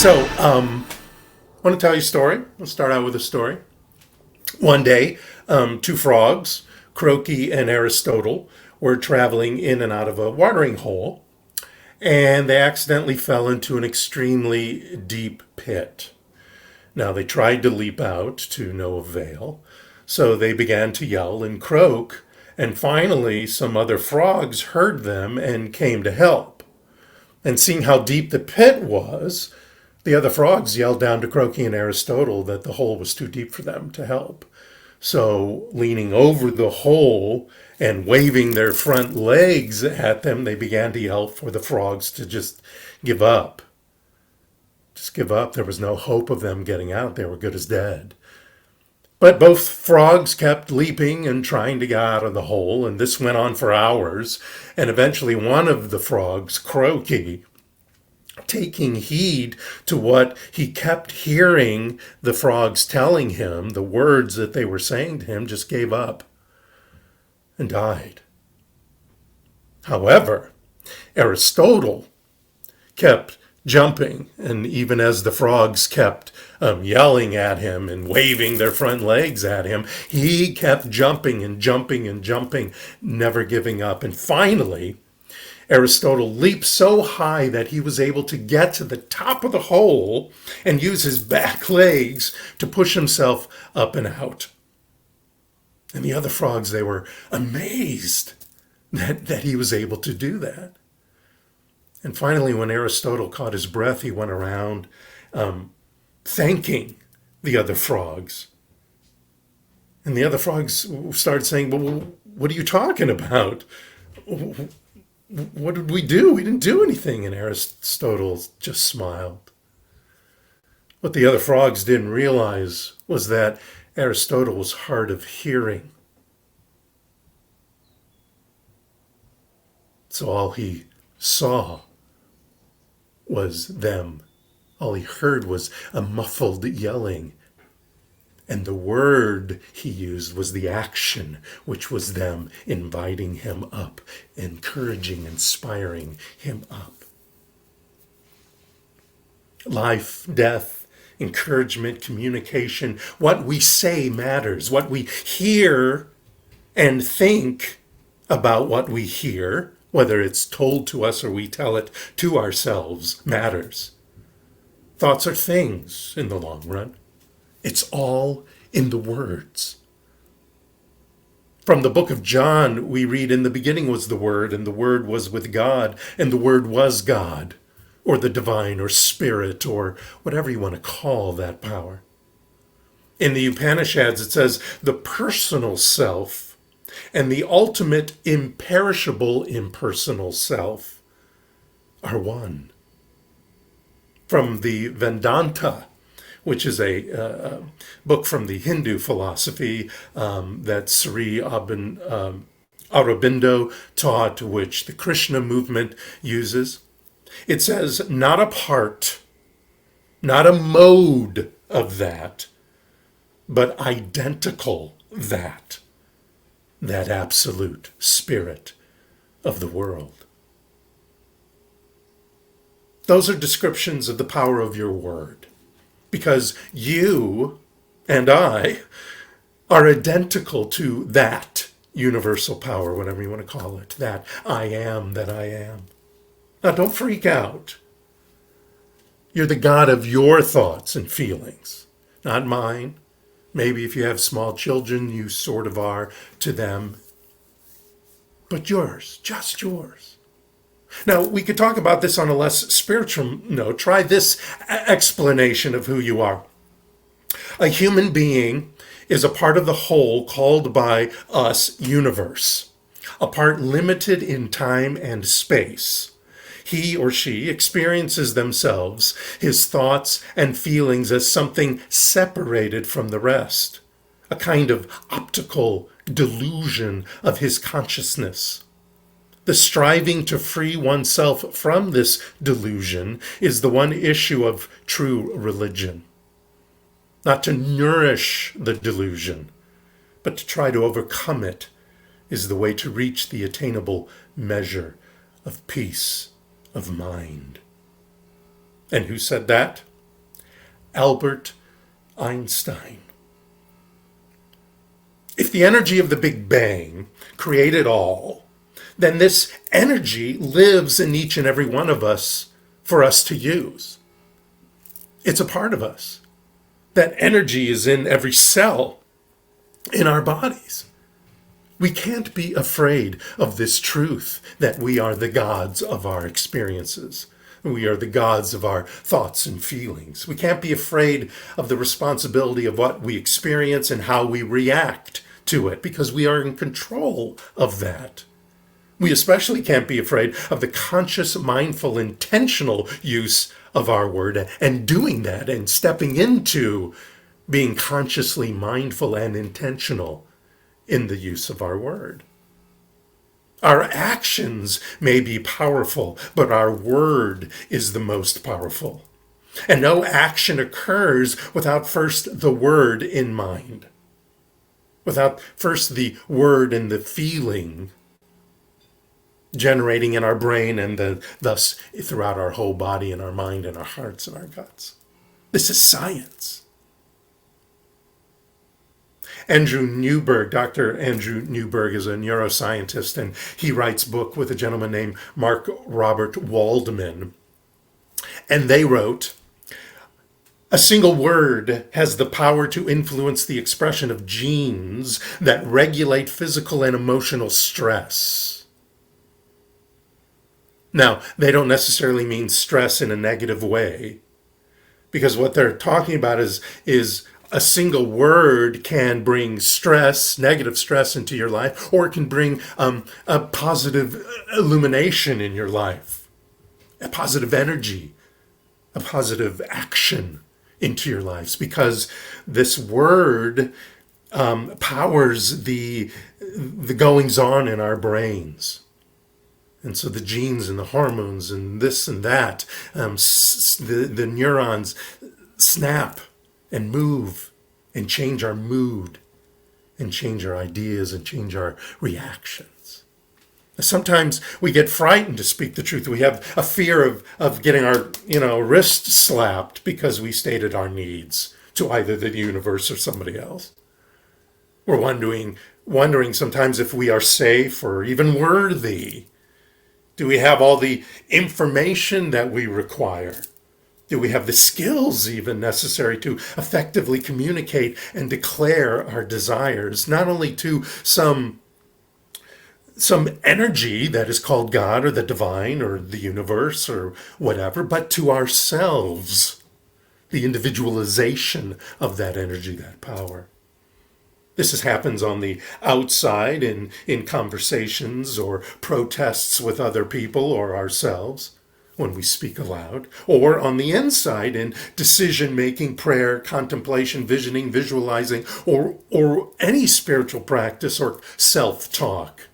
I want to tell you a story. I'll start out with a story. One day, two frogs, Croaky and Aristotle, were traveling in and out of a watering hole, and they accidentally fell into an extremely deep pit. Now, they tried to leap out to no avail, so they began to yell and croak, and finally some other frogs heard them and came to help. And seeing how deep the pit was, the other frogs yelled down to Croaky and Aristotle that the hole was too deep for them to help. So, leaning over the hole and waving their front legs at them, they began to yell for the frogs to just give up. Just give up. There was no hope of them getting out. They were good as dead. But both frogs kept leaping and trying to get out of the hole, and this went on for hours. And eventually one of the frogs, Croaky, taking heed to what he kept hearing the frogs telling him, the words that they were saying to him, just gave up and died. However, Aristotle kept jumping, and even as the frogs kept yelling at him and waving their front legs at him, he kept jumping and jumping and jumping, never giving up. And finally, Aristotle leaped so high that he was able to get to the top of the hole and use his back legs to push himself up and out. And the other frogs, they were amazed that he was able to do that. And finally, when Aristotle caught his breath, he went around thanking the other frogs. And the other frogs started saying, well, what are you talking about? What did we do? We didn't do anything. And Aristotle just smiled. What the other frogs didn't realize was that Aristotle was hard of hearing. So all he saw was them. All he heard was a muffled yelling. And the word he used was the action, which was them inviting him up, encouraging, inspiring him up. Life, death, encouragement, communication, what we say matters. What we hear and think about what we hear, whether it's told to us or we tell it to ourselves, matters. Thoughts are things in the long run. It's all in the words. From the book of John, we read, in the beginning was the Word, and the Word was with God, and the Word was God, or the divine, or spirit, or whatever you want to call that power. In the Upanishads, it says, the personal self and the ultimate imperishable impersonal self are one. From the Vedanta, which is a book from the Hindu philosophy that Sri Aurobindo taught, which the Krishna movement uses. It says, not a part, not a mode of that, but identical that absolute spirit of the world. Those are descriptions of the power of your word. Because you and I are identical to that universal power, whatever you want to call it, that I am that I am. Now, don't freak out. You're the God of your thoughts and feelings, not mine. Maybe if you have small children, you sort of are to them. But yours, just yours. Now, we could talk about this on a less spiritual note. Try this explanation of who you are. A human being is a part of the whole called by us universe, a part limited in time and space. He or she experiences themselves, his thoughts and feelings, as something separated from the rest, a kind of optical delusion of his consciousness. The striving to free oneself from this delusion is the one issue of true religion. Not to nourish the delusion, but to try to overcome it is the way to reach the attainable measure of peace of mind. And who said that? Albert Einstein. If the energy of the Big Bang created all, then this energy lives in each and every one of us for us to use. It's a part of us. That energy is in every cell in our bodies. We can't be afraid of this truth that we are the gods of our experiences. We are the gods of our thoughts and feelings. We can't be afraid of the responsibility of what we experience and how we react to it, because we are in control of that. We especially can't be afraid of the conscious, mindful, intentional use of our word and doing that and stepping into being consciously mindful and intentional in the use of our word. Our actions may be powerful, but our word is the most powerful. And no action occurs without first the word in mind, without first the word and the feeling generating in our brain and thus throughout our whole body and our mind and our hearts and our guts. This is science. Andrew Newberg, Dr. Andrew Newberg is a neuroscientist, and he writes a book with a gentleman named Mark Robert Waldman. And they wrote, "A single word has the power to influence the expression of genes that regulate physical and emotional stress." Now, they don't necessarily mean stress in a negative way, because what they're talking about is a single word can bring stress, negative stress into your life, or it can bring a positive illumination in your life, a positive energy, a positive action into your lives, because this word powers the goings on in our brains. And so the genes and the hormones and this and that, the neurons snap and move and change our mood and change our ideas and change our reactions. Sometimes we get frightened to speak the truth. We have a fear of getting our wrist slapped because we stated our needs to either the universe or somebody else. We're wondering sometimes if we are safe or even worthy. Do we have all the information that we require? Do we have the skills even necessary to effectively communicate and declare our desires, not only to some energy that is called God or the divine or the universe or whatever, but to ourselves, the individualization of that energy, that power? This happens on the outside in conversations or protests with other people or ourselves when we speak aloud, or on the inside in decision-making, prayer, contemplation, visioning, visualizing, or any spiritual practice or self-talk.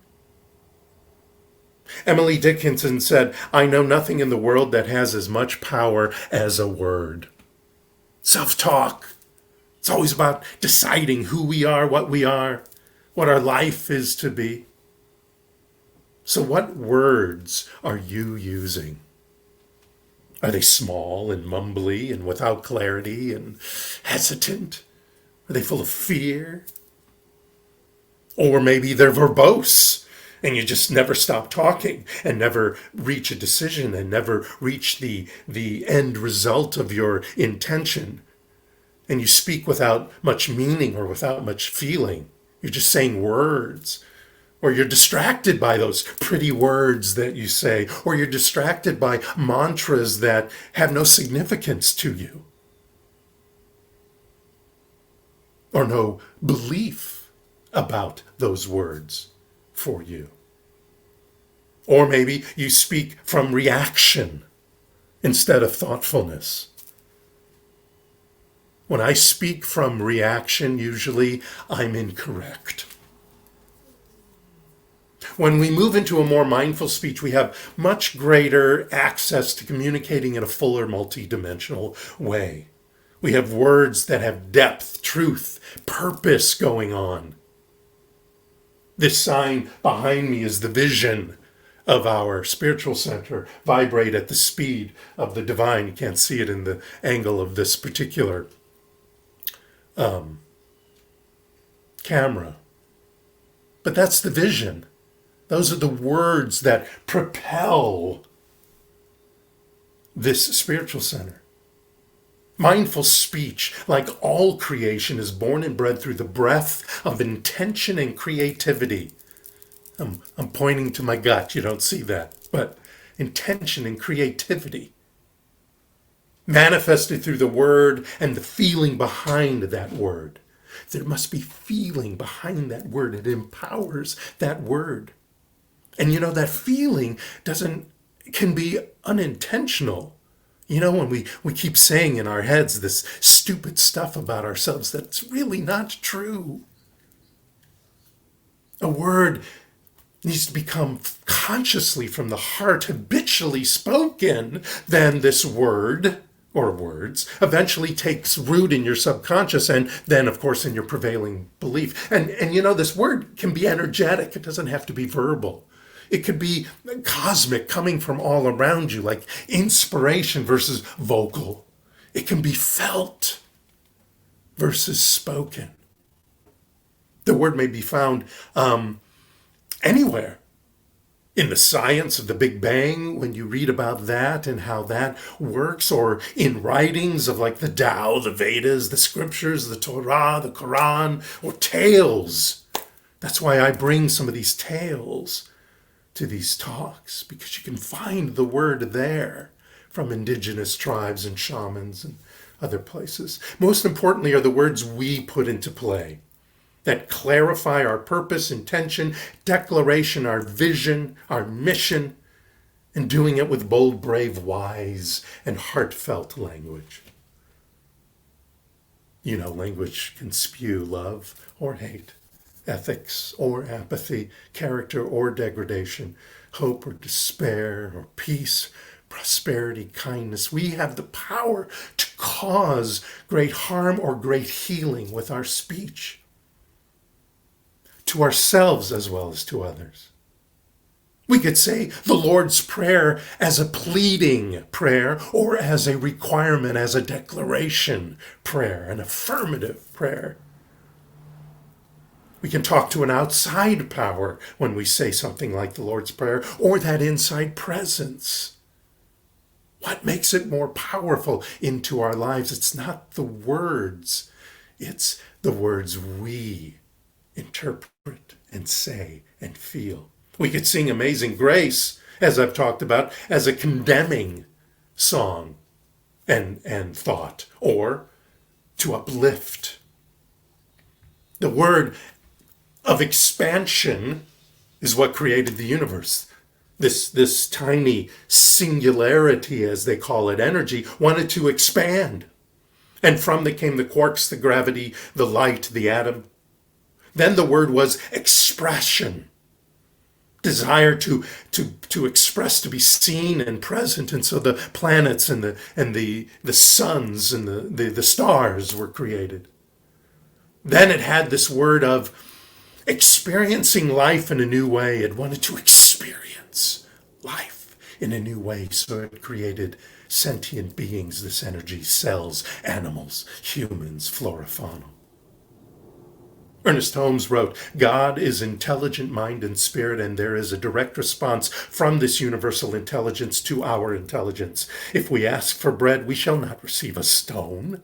Emily Dickinson said, "I know nothing in the world that has as much power as a word." Self-talk. It's always about deciding who we are, what our life is to be. So what words are you using? Are they small and mumbly and without clarity and hesitant? Are they full of fear? Or maybe they're verbose and you just never stop talking and never reach a decision and never reach the end result of your intention. And you speak without much meaning or without much feeling. You're just saying words. Or you're distracted by those pretty words that you say. Or you're distracted by mantras that have no significance to you. Or no belief about those words for you. Or maybe you speak from reaction instead of thoughtfulness. When I speak from reaction, usually I'm incorrect. When we move into a more mindful speech, we have much greater access to communicating in a fuller, multidimensional way. We have words that have depth, truth, purpose going on. This sign behind me is the vision of our spiritual center vibrate at the speed of the divine. You can't see it in the angle of this particular camera. But that's the vision. Those are the words that propel this spiritual center. Mindful speech, like all creation, is born and bred through the breath of intention and creativity. I'm pointing to my gut. You don't see that. But intention and creativity manifested through the word and the feeling behind that word. There must be feeling behind that word. It empowers that word. And that feeling can be unintentional. When we keep saying in our heads this stupid stuff about ourselves that's really not true. A word needs to become consciously from the heart, habitually spoken. Then this word or words eventually takes root in your subconscious and then, of course, in your prevailing belief. And this word can be energetic. It doesn't have to be verbal. It could be cosmic, coming from all around you, like inspiration versus vocal. It can be felt versus spoken. The word may be found anywhere. In the science of the Big Bang, when you read about that and how that works, or in writings of like the Tao, the Vedas, the scriptures, the Torah, the Quran, or tales. That's why I bring some of these tales to these talks, because you can find the word there from indigenous tribes and shamans and other places. Most importantly are the words we put into play that clarify our purpose, intention, declaration, our vision, our mission, and doing it with bold, brave, wise, and heartfelt language. Language can spew love or hate, ethics or apathy, character or degradation, hope or despair, or peace, prosperity, kindness. We have the power to cause great harm or great healing with our speech, to ourselves as well as to others. We could say the Lord's Prayer as a pleading prayer, or as a requirement, as a declaration prayer, an affirmative prayer. We can talk to an outside power when we say something like the Lord's Prayer, or that inside presence. What makes it more powerful into our lives? It's not the words. It's the words we interpret and say and feel. We could sing Amazing Grace, as I've talked about, as a condemning song and thought, or to uplift. The word of expansion is what created the universe. This tiny singularity, as they call it, energy, wanted to expand. And from that came the quarks, the gravity, the light, the atom. Then the word was expression. Desire to express, to be seen and present. And so the planets and the suns and the stars were created. Then it had this word of experiencing life in a new way. It wanted to experience life in a new way. So it created sentient beings, this energy, cells, animals, humans, flora, fauna. Ernest Holmes wrote, God is intelligent mind and spirit, and there is a direct response from this universal intelligence to our intelligence. If we ask for bread, we shall not receive a stone,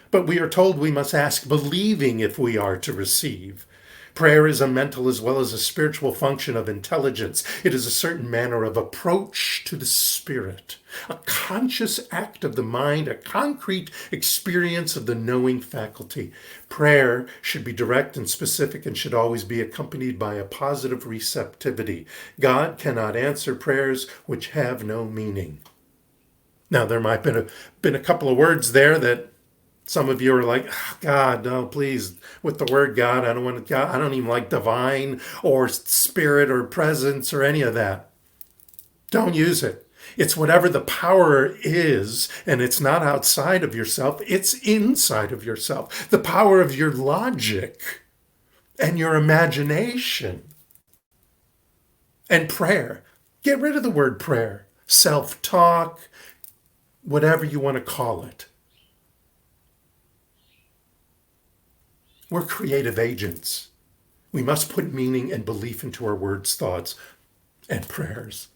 but we are told we must ask believing if we are to receive. Prayer is a mental as well as a spiritual function of intelligence. It is a certain manner of approach to the spirit, a conscious act of the mind, a concrete experience of the knowing faculty. Prayer should be direct and specific and should always be accompanied by a positive receptivity. God cannot answer prayers which have no meaning. Now, there might have been a couple of words there that some of you are like, oh, God, no, please, with the word God, I don't want God. I don't even like divine or spirit or presence or any of that. Don't use it. It's whatever the power is, and it's not outside of yourself. It's inside of yourself. The power of your logic and your imagination. And prayer. Get rid of the word prayer, self-talk, whatever you want to call it. We're creative agents. We must put meaning and belief into our words, thoughts, and prayers.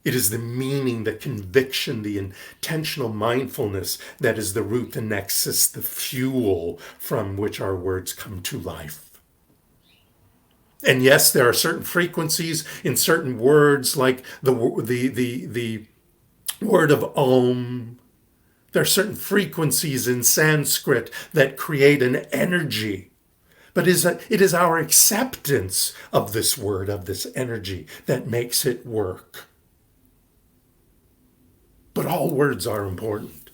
It is the meaning, the conviction, the intentional mindfulness that is the root, the nexus, the fuel from which our words come to life. And yes, there are certain frequencies in certain words, like the word of Om. There are certain frequencies in Sanskrit that create an energy. But it is our acceptance of this word, of this energy, that makes it work. But all words are important,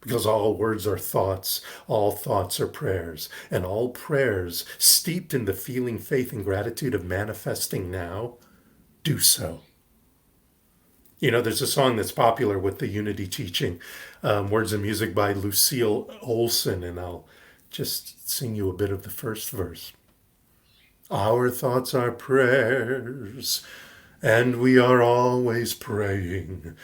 because all words are thoughts, all thoughts are prayers, and all prayers steeped in the feeling, faith, and gratitude of manifesting now, do so. You know, there's a song that's popular with the Unity teaching, Words and Music by Lucille Olson, and I'll just sing you a bit of the first verse. Our thoughts are prayers, and we are always praying.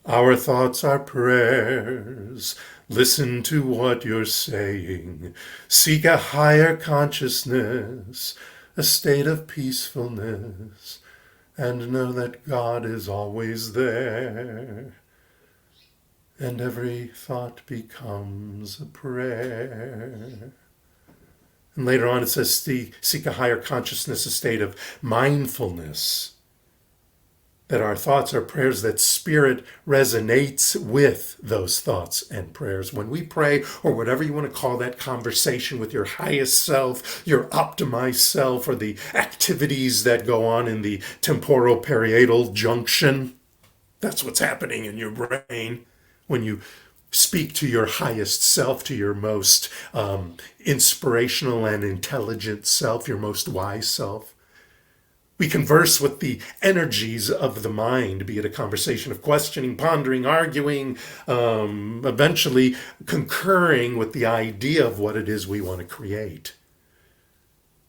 Our thoughts are prayers. Listen to what you're saying. Seek a higher consciousness, a state of peacefulness, and know that God is always there. And every thought becomes a prayer. And later on it says, seek a higher consciousness, a state of mindfulness. That our thoughts are prayers, that spirit resonates with those thoughts and prayers. When we pray, or whatever you want to call that conversation with your highest self, your optimized self, or the activities that go on in the temporal parietal junction, that's what's happening in your brain. When you speak to your highest self, to your most inspirational and intelligent self, your most wise self. We converse with the energies of the mind, be it a conversation of questioning, pondering, arguing, eventually concurring with the idea of what it is we want to create.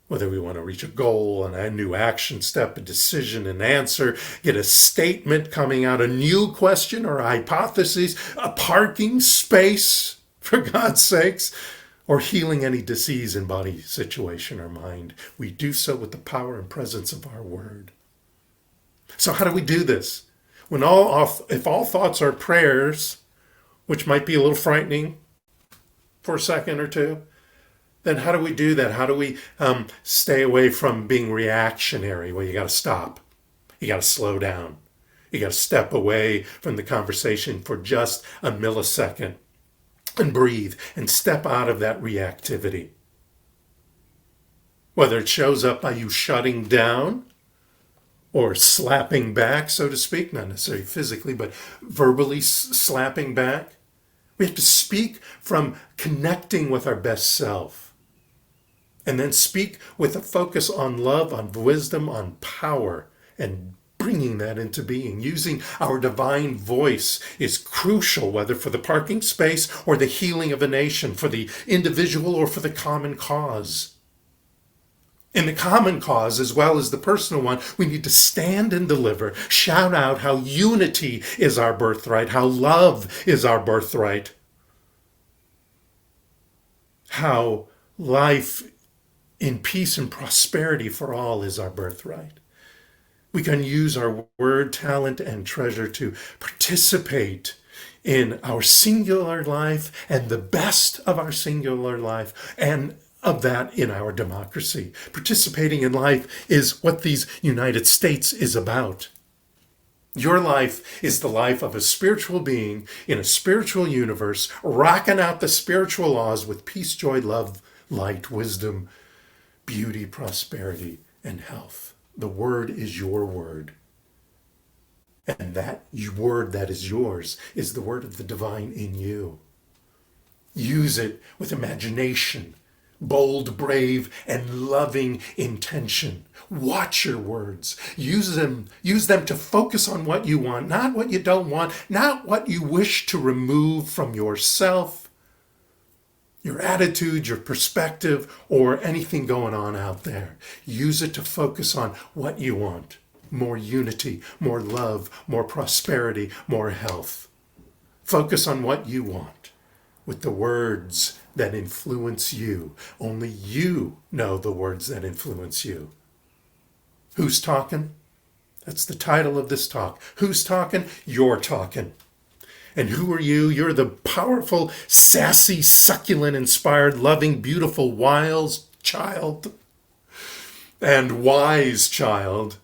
Whether we want to reach a goal, a new action step, a decision, an answer, get a statement coming out, a new question or a hypothesis, a parking space, for God's sakes, or healing any disease in body, situation, or mind. We do so with the power and presence of our word. So how do we do this? If all thoughts are prayers, which might be a little frightening for a second or two, then how do we do that? How do we stay away from being reactionary? Well, you got to stop. You got to slow down. You got to step away from the conversation for just a millisecond. And breathe and step out of that reactivity. Whether it shows up by you shutting down or slapping back, so to speak, not necessarily physically, but verbally slapping back. We have to speak from connecting with our best self. And then speak with a focus on love, on wisdom, on power, and bringing that into being. Using our divine voice is crucial, whether for the parking space or the healing of a nation, for the individual or for the common cause. In the common cause, as well as the personal one, we need to stand and deliver, shout out how unity is our birthright, how love is our birthright, how life in peace and prosperity for all is our birthright. We can use our word, talent, and treasure to participate in our singular life and the best of our singular life, and of that in our democracy. Participating in life is what these United States is about. Your life is the life of a spiritual being in a spiritual universe, rocking out the spiritual laws with peace, joy, love, light, wisdom, beauty, prosperity, and health. The word is your word. And that word that is yours is the word of the divine in you. Use it with imagination, bold, brave, and loving intention. Watch your words. Use them to focus on what you want, not what you don't want, not what you wish to remove from yourself, your attitude, your perspective, or anything going on out there. Use it to focus on what you want. more unity, more love, more prosperity, more health. Focus on what you want with the words that influence you. Only you know the words that influence you. Who's talking? That's the title of this talk. Who's talking? You're talking. And who are you? You're the powerful, sassy, succulent, inspired, loving, beautiful, wild child and wise child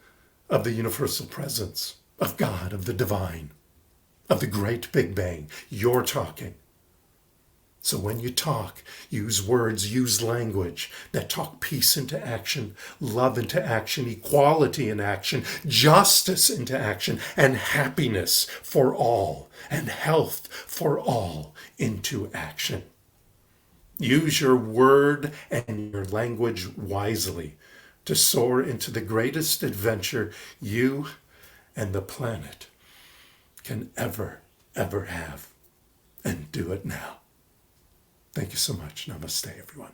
of the universal presence of God, of the divine, of the great Big Bang. You're talking. So when you talk, use words, use language that talk peace into action, love into action, equality in action, justice into action, and happiness for all, and health for all into action. Use your word and your language wisely to soar into the greatest adventure you and the planet can ever have. And do it now. Thank you so much. Namaste, everyone.